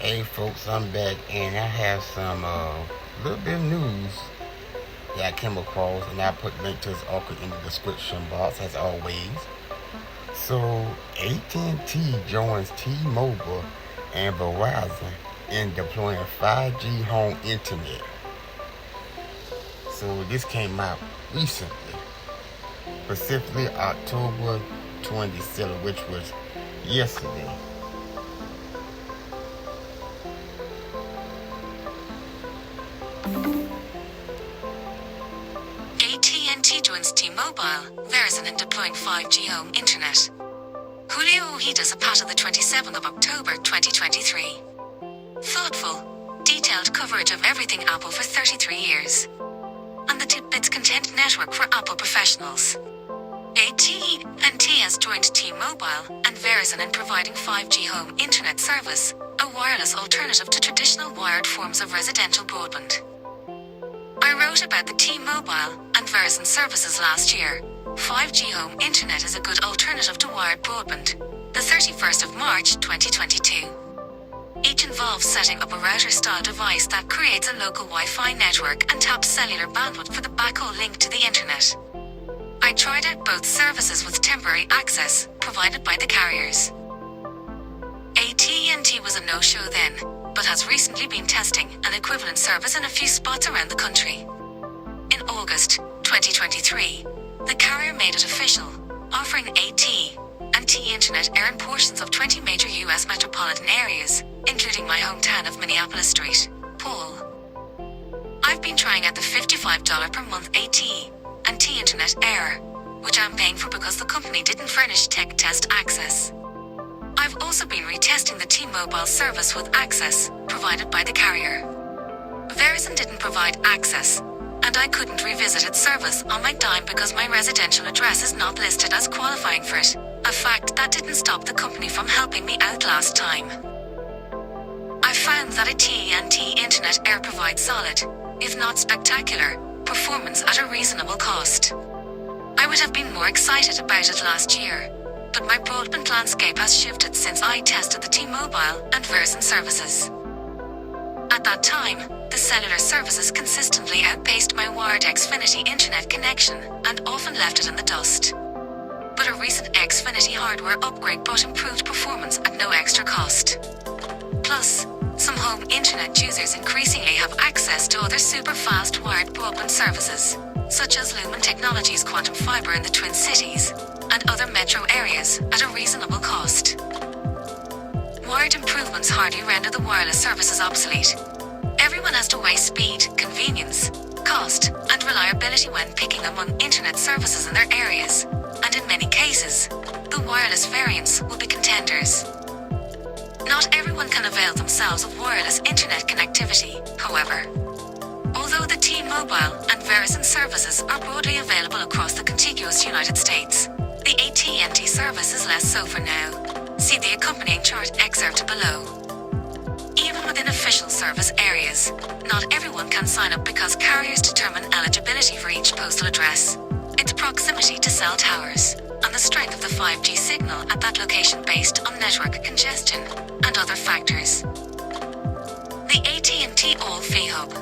Hey folks, I'm back and I have some little bit of news that I came across, and I put link to this article in the description box as always. So AT&T joins T-Mobile and Verizon in deploying 5G home internet. So this came out recently, specifically October 27th, which was yesterday. AT&T joins T-Mobile, Verizon in deploying 5G home internet. Julio Ojeda Zapata, the 27th of October 2023. Thoughtful, detailed coverage of everything Apple for 33 years. On the Tidbits Content Network for Apple professionals. AT&T has joined T-Mobile and Verizon in providing 5G home internet service, a wireless alternative to traditional wired forms of residential broadband. I wrote about the T-Mobile and Verizon services last year. 5G home internet is a good alternative to wired broadband. The 31st of March 2022. Each involves setting up a router-style device that creates a local Wi-Fi network and taps cellular bandwidth for the backhaul link to the internet. I tried out both services with temporary access provided by the carriers. AT&T was a no-show then, but has recently been testing an equivalent service in a few spots around the country. In August 2023, the carrier made it official, offering AT&T Internet Air in portions of 20 major U.S. metropolitan areas, including my hometown of Minneapolis St. Paul. I've been trying out the $55 per month AT&T Internet Air, which I'm paying for because the company didn't furnish tech test access. I've also been retesting the T-Mobile service with access provided by the carrier. Verizon didn't provide access, and I couldn't revisit its service on my dime because my residential address is not listed as qualifying for it, a fact that didn't stop the company from helping me out last time. I found that AT&T Internet Air provides solid, if not spectacular, performance at a reasonable cost. I would have been more excited about it last year, but my broadband landscape has shifted since I tested the T-Mobile and Verizon services. At that time, the cellular services consistently outpaced my wired Xfinity internet connection and often left it in the dust. But a recent Xfinity hardware upgrade brought improved performance at no extra cost. Plus, some home internet users increasingly have access to other super-fast wired broadband services, such as Lumen Technologies' Quantum Fiber in the Twin Cities, and other metro areas at a reasonable cost. Wired improvements hardly render the wireless services obsolete. Everyone has to weigh speed, convenience, cost, and reliability when picking among internet services in their areas, and in many cases, the wireless variants will be contenders. Not everyone can avail themselves of wireless internet connectivity, however. Although the T-Mobile and Verizon services are broadly available across the contiguous United States, the AT&T service is less so for now. See the accompanying chart excerpt below. Even within official service areas, not everyone can sign up because carriers determine eligibility for each postal address, its proximity to cell towers, and the strength of the 5G signal at that location based on network congestion and other factors. The AT&T All-Fee Hub.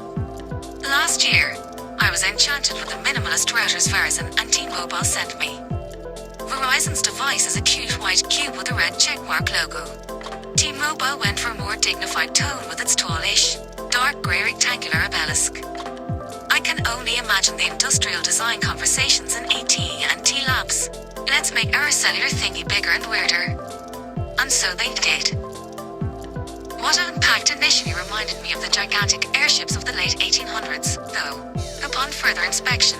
Last year, I was enchanted with the minimalist routers Verizon and T-Mobile sent me. Verizon's device is a cute white cube with a red checkmark logo. T-Mobile went for a more dignified tone with its tallish, dark grey rectangular obelisk. I can only imagine the industrial design conversations in AT&T labs. Let's make our cellular thingy bigger and weirder. And so they did. What I unpacked initially reminded me of the gigantic airships of the late 1800s, though, upon further inspection,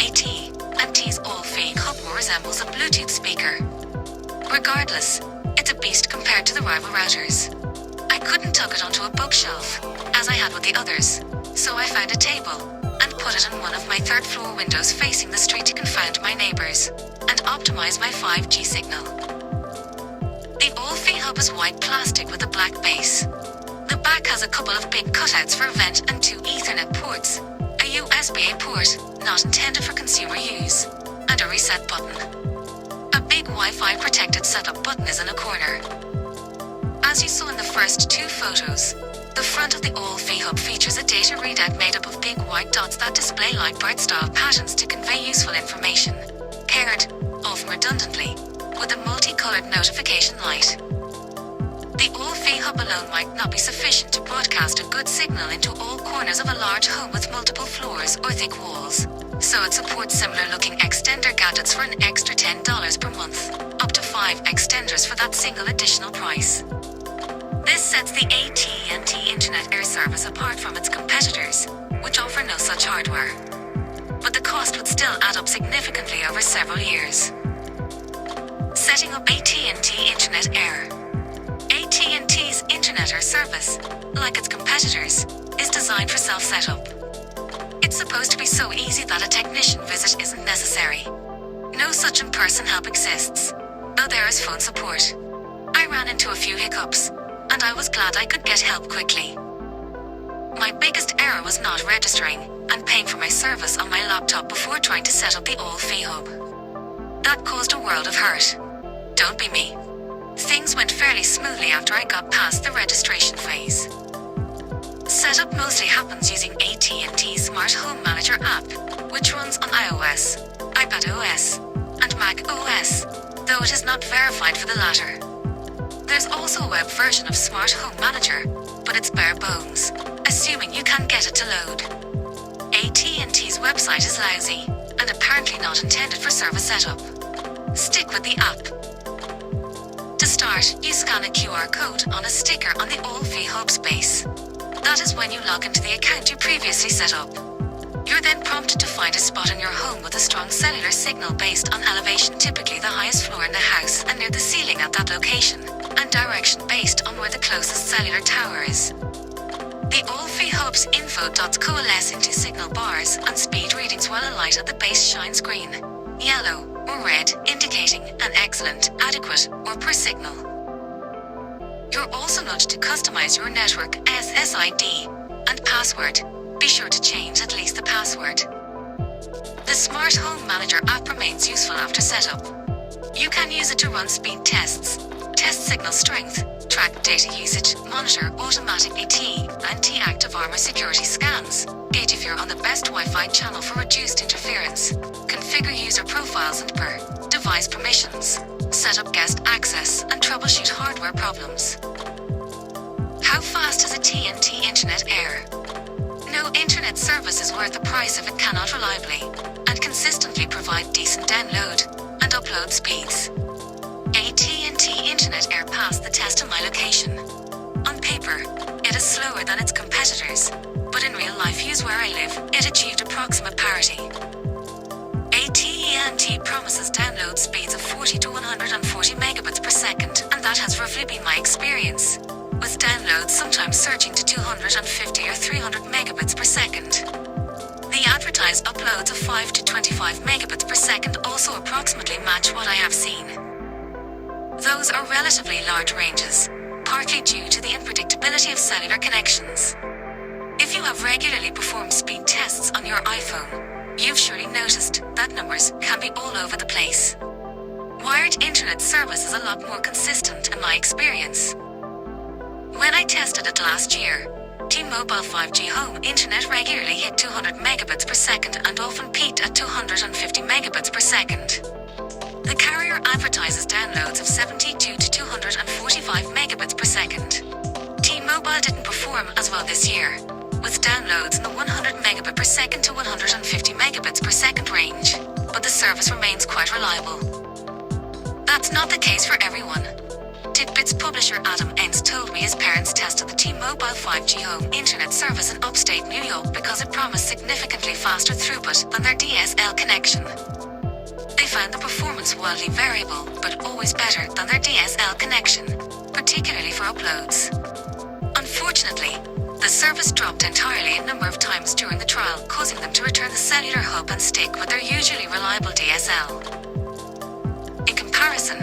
AT&T's All-Fee Hub more resembles a Bluetooth speaker. Regardless, it's a beast compared to the rival routers. I couldn't tuck it onto a bookshelf, as I had with the others, so I found a table, and put it on one of my third-floor windows facing the street to confound my neighbors, and optimize my 5G signal. The All-Fee Hub is white plastic with a black base. The back has a couple of big cutouts for a vent and 2 Ethernet ports, a USB-A port, not intended for consumer use, and a reset button. A big Wi-Fi protected setup button is in a corner. As you saw in the first two photos, the front of the All-Fee Hub features a data readout made up of big white dots that display light bird-style patterns to convey useful information, paired, often redundantly, with a multicolored notification light. The All-Fee Hub alone might not be sufficient to broadcast a good signal into all corners of a large home with multiple floors or thick walls, so it supports similar-looking extender gadgets for an extra $10 per month, up to 5 extenders for that single additional price. This sets the AT&T Internet Air service apart from its competitors, which offer no such hardware. But the cost would still add up significantly over several years. Setting up AT&T Internet Air. AT&T's Internet Air service, like its competitors, is designed for self-setup. It's supposed to be so easy that a technician visit isn't necessary. No such in-person help exists, though there is phone support. I ran into a few hiccups, and I was glad I could get help quickly. My biggest error was not registering and paying for my service on my laptop before trying to set up the All-Fee Hub. That caused a world of hurt. Don't be me. Things went fairly smoothly after I got past the registration phase. Setup mostly happens using AT&T's Smart Home Manager app, which runs on iOS, iPadOS, and macOS, though it is not verified for the latter. There's also a web version of Smart Home Manager, but it's bare bones, assuming you can get it to load. AT&T's website is lousy, and apparently not intended for service setup. Stick with the app. To start, you scan a QR code on a sticker on the All-Fee Hub space. That is when you log into the account you previously set up. You're then prompted to find a spot in your home with a strong cellular signal based on elevation, typically the highest floor in the house and near the ceiling at that location, and direction based on where the closest cellular tower is. The All-Fee Hub's info dots coalesce into signal bars and speed readings while a light at the base shines green, yellow, or red, indicating an excellent, adequate, or poor signal. You're also nudged to customize your network SSID and password. Be sure to change at least the password. The Smart Home Manager app remains useful after setup. You can use it to run speed tests, test signal strength, track data usage, monitor automatic AT&T Active Armor security scans, gauge if you're on the best Wi-Fi channel for reduced interference, configure user profiles and per device permissions, set up guest access, and troubleshoot hardware problems. How fast is AT&T Internet Air? No internet service is worth the price if it cannot reliably and consistently provide decent download and upload speeds. AT&T Internet Air passed the test in my location. On paper, it is slower than its competitors, but in real life use where I live, it achieved approximate parity. AT&T promises download speeds of 40 to 140 megabits per second, and that has roughly been my experience, with downloads sometimes surging to 250 or 300 megabits per second. The advertised uploads of 5 to 25 megabits per second also approximately match what I have seen. Those are relatively large ranges, partly due to the unpredictability of cellular connections. If you have regularly performed speed tests on your iPhone, you've surely noticed that numbers can be all over the place. Wired internet service is a lot more consistent in my experience. When I tested it last year, T-Mobile 5G home internet regularly hit 200 megabits per second and often peaked at 250 megabits per second. The carrier advertises downloads of 72 to 245 megabits per second. T-Mobile didn't perform as well this year, with downloads in the 100 megabit per second to 150 megabits per second range, but the service remains quite reliable. That's not the case for everyone. Tidbits publisher Adam Entz told me his parents tested the T-Mobile 5G home internet service in upstate New York because it promised significantly faster throughput than their DSL connection. They found the performance wildly variable, but always better than their DSL connection, particularly for uploads. Unfortunately, the service dropped entirely a number of times during the trial, causing them to return the cellular hub and stick with their usually reliable DSL. In comparison,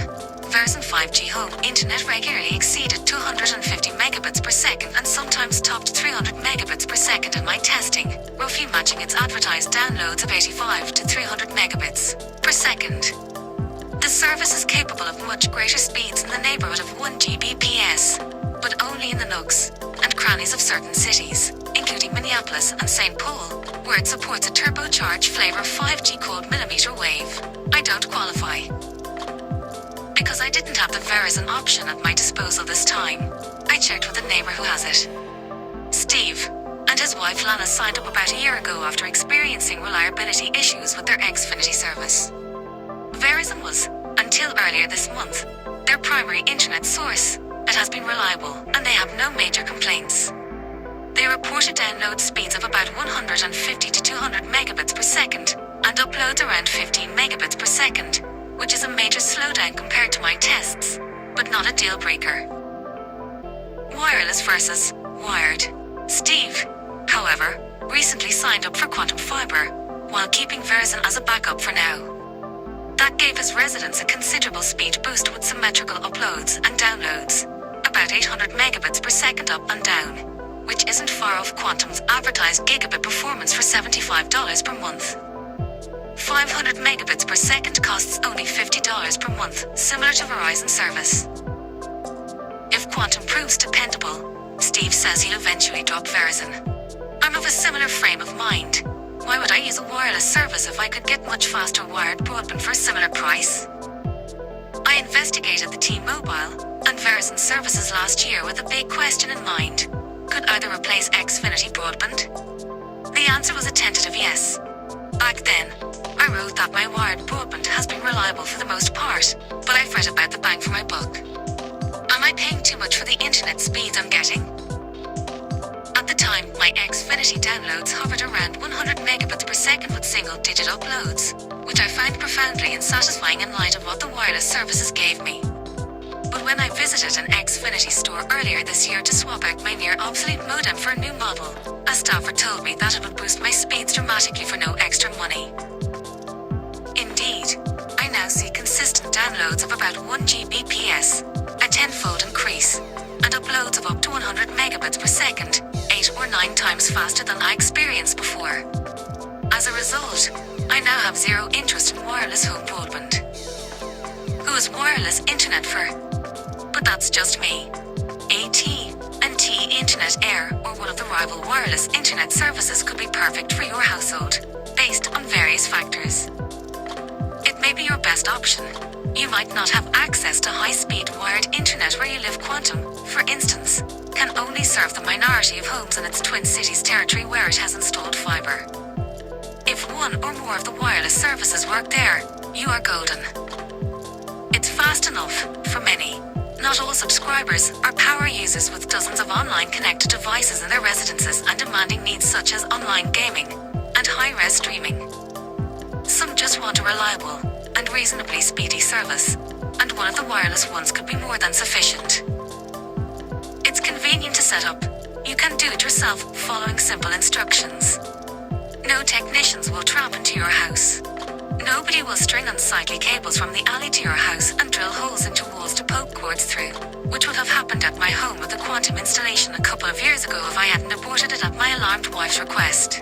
Verizon 5G home internet regularly exceeded 250 megabits per second and sometimes topped 300 megabits per second in my testing, roughly matching its advertised downloads of 85 to 300 megabits per second. The service is capable of much greater speeds in the neighborhood of 1 Gbps, but only in the nooks and crannies of certain cities, including Minneapolis and St. Paul, where it supports a turbocharged flavor 5G called millimeter wave. I don't qualify. Because I didn't have the Verizon option at my disposal this time, I checked with a neighbor who has it. Steve and his wife Lana signed up about a year ago after experiencing reliability issues with their Xfinity service. Verizon was, until earlier this month, their primary internet source. It has been reliable, and they have no major complaints. They reported download speeds of about 150 to 200 megabits per second, and uploads around 15 megabits per second, which is a major slowdown compared to my tests, but not a deal breaker. Wireless versus wired. Steve, however, recently signed up for Quantum Fiber, while keeping Verizon as a backup for now. That gave his residents a considerable speed boost with symmetrical uploads and downloads, about 800 megabits per second up and down, which isn't far off Quantum's advertised gigabit performance for $75 per month. 500 megabits per second costs only $50 per month, similar to Verizon service. If Quantum proves dependable, Steve says he'll eventually drop Verizon. I'm of a similar frame of mind. Why would I use a wireless service if I could get much faster wired broadband for a similar price? I investigated the T-Mobile and Verizon services last year with a big question in mind. Could either replace Xfinity broadband? The answer was a tentative yes. Back then, I wrote that my wired broadband has been reliable for the most part, but I fret about the bang for my buck. Am I paying too much for the internet speeds I'm getting? At the time, my Xfinity downloads hovered around 100 megabits per second with single-digit uploads, which I found profoundly unsatisfying in light of what the wireless services gave me. But when I visited an Xfinity store earlier this year to swap out my near-obsolete modem for a new model, a staffer told me that it would boost my speeds dramatically for no extra money. Indeed, I now see consistent downloads of about 1 Gbps, a tenfold increase, and uploads of up to 100 megabits per second, 8 or 9 times faster than I experienced before. As a result, I now have zero interest in wireless home broadband. Who is wireless internet for? But that's just me. AT&T Internet Air or one of the rival wireless internet services could be perfect for your household, based on various factors. It may be your best option. You might not have access to high-speed wired internet where you live. Quantum, for instance, can only serve the minority of homes in its Twin Cities territory where it has installed fiber. If one or more of the wireless services work there, you are golden. It's fast enough for many. Not all subscribers are power users with dozens of online connected devices in their residences and demanding needs such as online gaming and high-res streaming. Some just want a reliable and reasonably speedy service, and one of the wireless ones could be more than sufficient. It's convenient to set up. You can do it yourself following simple instructions. No technicians will tramp into your house. Nobody will string unsightly cables from the alley to your house and drill holes into walls to poke cords through, which would have happened at my home with the Quantum installation a couple of years ago if I hadn't aborted it at my alarmed wife's request.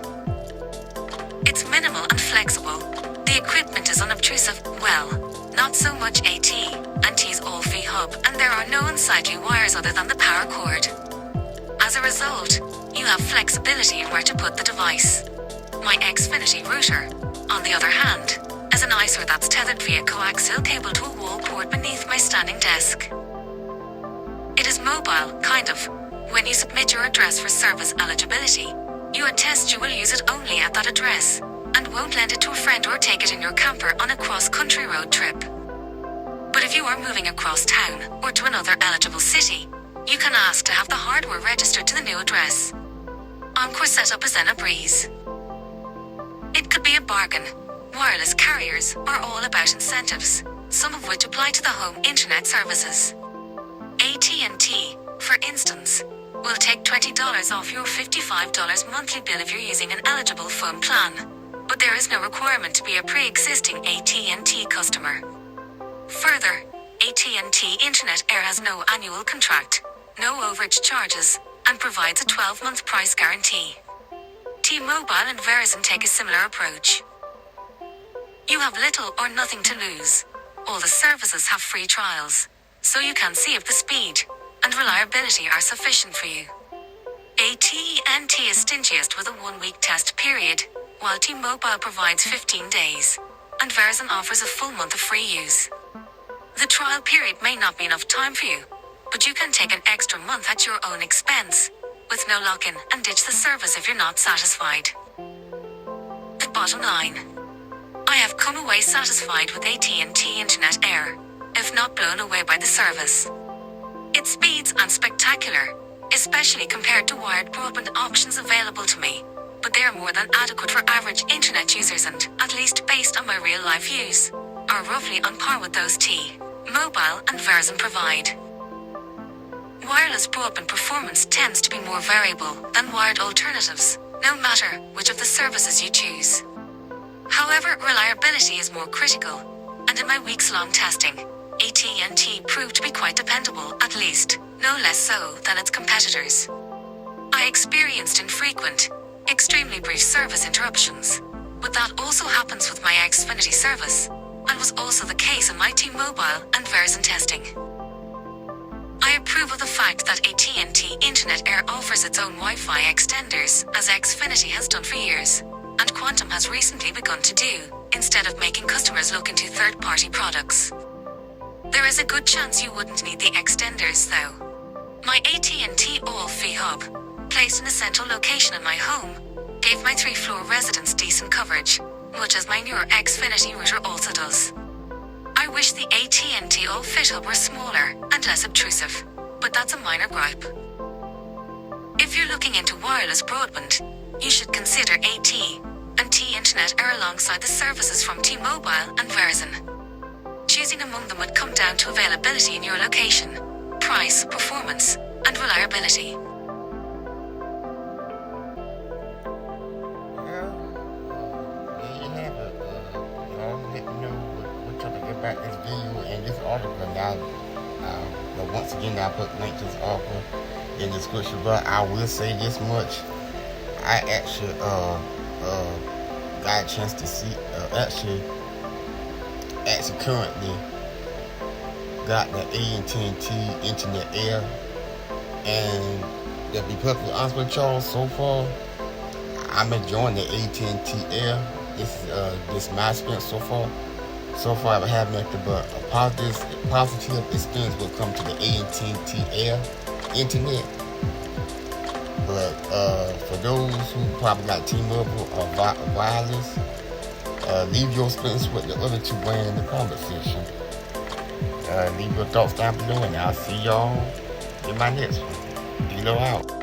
It's minimal and flexible. The equipment is unobtrusive, well, not so much AT&T's all-fee hub, and there are no unsightly wires other than the power cord. As a result, you have flexibility in where to put the device. My Xfinity router, on the other hand, is an eyesore that's tethered via coaxial cable to a wall port beneath my standing desk. It is mobile, kind of. When you submit your address for service eligibility, you attest you will use it only at that address, and won't lend it to a friend or take it in your camper on a cross-country road trip. But if you are moving across town or to another eligible city, you can ask to have the hardware registered to the new address. Encore setup is then a breeze. It could be a bargain. Wireless carriers are all about incentives, some of which apply to the home internet services. AT&T, for instance, will take $20 off your $55 monthly bill if you're using an eligible phone plan, but there is no requirement to be a pre-existing AT&T customer. Further, AT&T Internet Air has no annual contract, no overage charges, and provides a 12-month price guarantee. T-Mobile and Verizon take a similar approach. You have little or nothing to lose. All the services have free trials, so you can see if the speed, and reliability are sufficient for you. AT&T is stingiest with a 1-week test period, while T-Mobile provides 15 days, and Verizon offers a full month of free use. The trial period may not be enough time for you, but you can take an extra month at your own expense, with no lock-in, and ditch the service if you're not satisfied. The bottom line: I have come away satisfied with AT&T Internet Air, if not blown away by the service. Its speeds are spectacular, especially compared to wired broadband options available to me, but they are more than adequate for average internet users and, at least based on my real-life use, are roughly on par with those T-Mobile and Verizon provide. Wireless broadband performance tends to be more variable than wired alternatives, no matter which of the services you choose. However, reliability is more critical, and in my weeks-long testing, AT&T proved to be quite dependable, at least, no less so than its competitors. I experienced infrequent, extremely brief service interruptions, but that also happens with my Xfinity service, and was also the case in my T-Mobile and Verizon testing. I approve of the fact that AT&T Internet Air offers its own Wi-Fi extenders, as Xfinity has done for years, and Quantum has recently begun to do, instead of making customers look into third-party products. There is a good chance you wouldn't need the extenders, though. My AT&T all-fee hub, placed in a central location in my home, gave my 3-floor residents decent coverage, much as my newer Xfinity router also does. I wish the AT&T all-fit hub were smaller and less obtrusive, but that's a minor gripe. If you're looking into wireless broadband, you should consider AT&T Internet Air alongside the services from T-Mobile and Verizon. Choosing among them would come down to availability in your location, price, performance, and reliability. About this video and this article now, but once again I put link to this article in the description, but I will say this much: I actually got a chance to see actually currently got the AT&T Internet Air, and to be perfectly honest with y'all, so far I'm enjoying the AT&T Air. This my experience so far. So far, I have nothing but a positive experience when it comes to the AT&T Air Internet. But for those who probably got T-Mobile or wireless, leave your experience with the other 2 brands in the comment section. Leave your thoughts down below, and I'll see y'all in my next one. D-Lo out.